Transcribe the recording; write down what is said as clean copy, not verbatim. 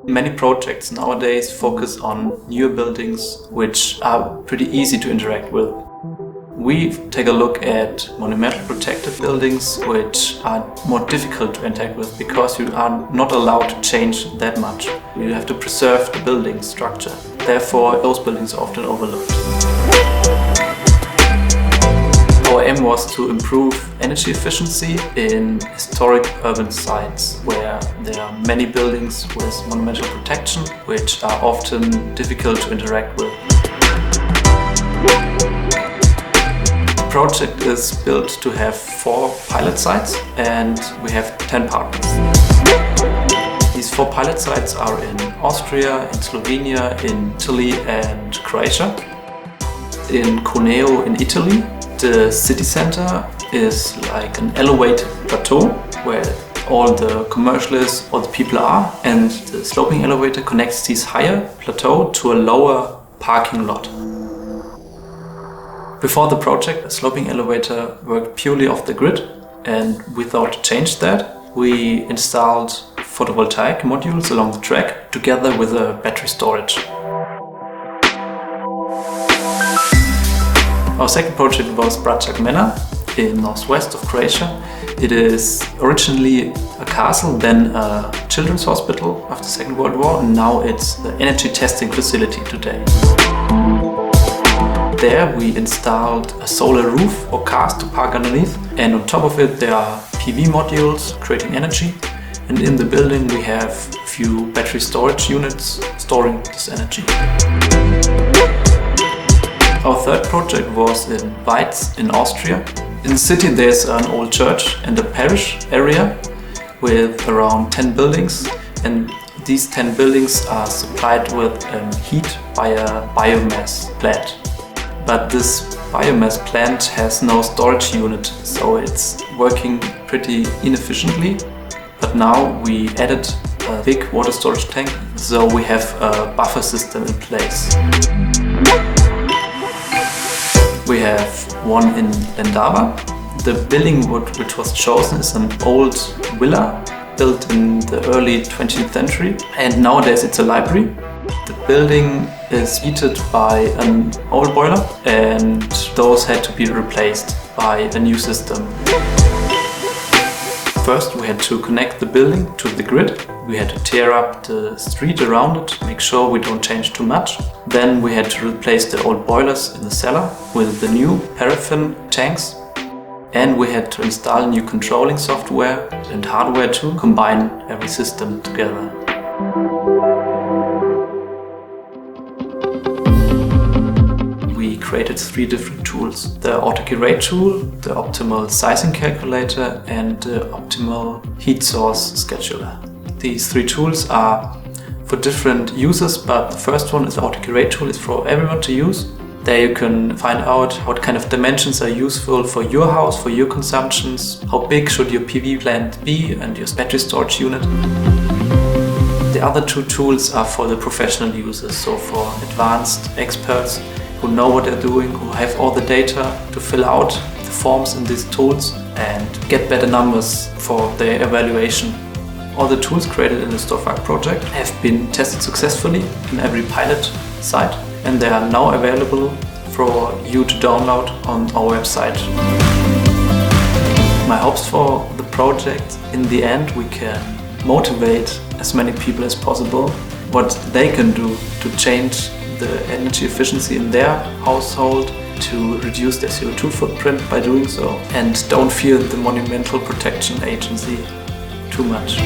Many projects nowadays focus on newer buildings which are pretty easy to interact with. We take a look at monumental protected buildings which are more difficult to interact with because you are not allowed to change that much. You have to preserve the building structure. Therefore, those buildings are often overlooked. Our aim was to improve energy efficiency in historic urban sites where there are many buildings with monumental protection which are often difficult to interact with. The project is built to have 4 pilot sites and we have 10 partners. These 4 pilot sites are in Austria, in Slovenia, in Italy and Croatia. In Cuneo in Italy, the city center is like an elevated plateau where all the commercialists, all the people are, and the sloping elevator connects this higher plateau to a lower parking lot. Before the project, the sloping elevator worked purely off the grid, and we thought to change that. We installed photovoltaic modules along the track together with a battery storage. Our second project was Bračak Manor in northwest of Croatia. It is originally a castle, then a children's hospital after the Second World War, and now it's the energy testing facility today. There we installed a solar roof or cars to park underneath, and on top of it there are PV modules creating energy, and in the building we have a few battery storage units storing this energy. Our third project was in Weiz in Austria. In the city there's an old church and a parish area with around 10 buildings, and these 10 buildings are supplied with heat by a biomass plant. But this biomass plant has no storage unit, so it's working pretty inefficiently. But now we added a big water storage tank, so we have a buffer system in place. We have one in Lendava. The building which was chosen is an old villa built in the early 20th century, and nowadays it's a library. The building is heated by an old boiler, and those had to be replaced by a new system. First we had to connect the building to the grid. We had to tear up the street around it, make sure we don't change too much. Then we had to replace the old boilers in the cellar with the new paraffin tanks. And we had to install new controlling software and hardware to combine every system together. We created 3 different tools: the AutoGrade tool, the optimal sizing calculator, and the optimal heat source scheduler. These 3 tools are for different users, but the first one is the AutoGrade tool. It's for everyone to use. There you can find out what kind of dimensions are useful for your house, for your consumptions, how big should your PV plant be and your battery storage unit. The other 2 tools are for the professional users, so for advanced experts who know what they're doing, who have all the data to fill out the forms in these tools and get better numbers for their evaluation. All the tools created in the Store4HUC project have been tested successfully in every pilot site, and they are now available for you to download on our website. My hopes for the project: in the end we can motivate as many people as possible what they can do to change the energy efficiency in their household, to reduce their CO2 footprint by doing so, and don't fear the Monumental Protection Agency too much.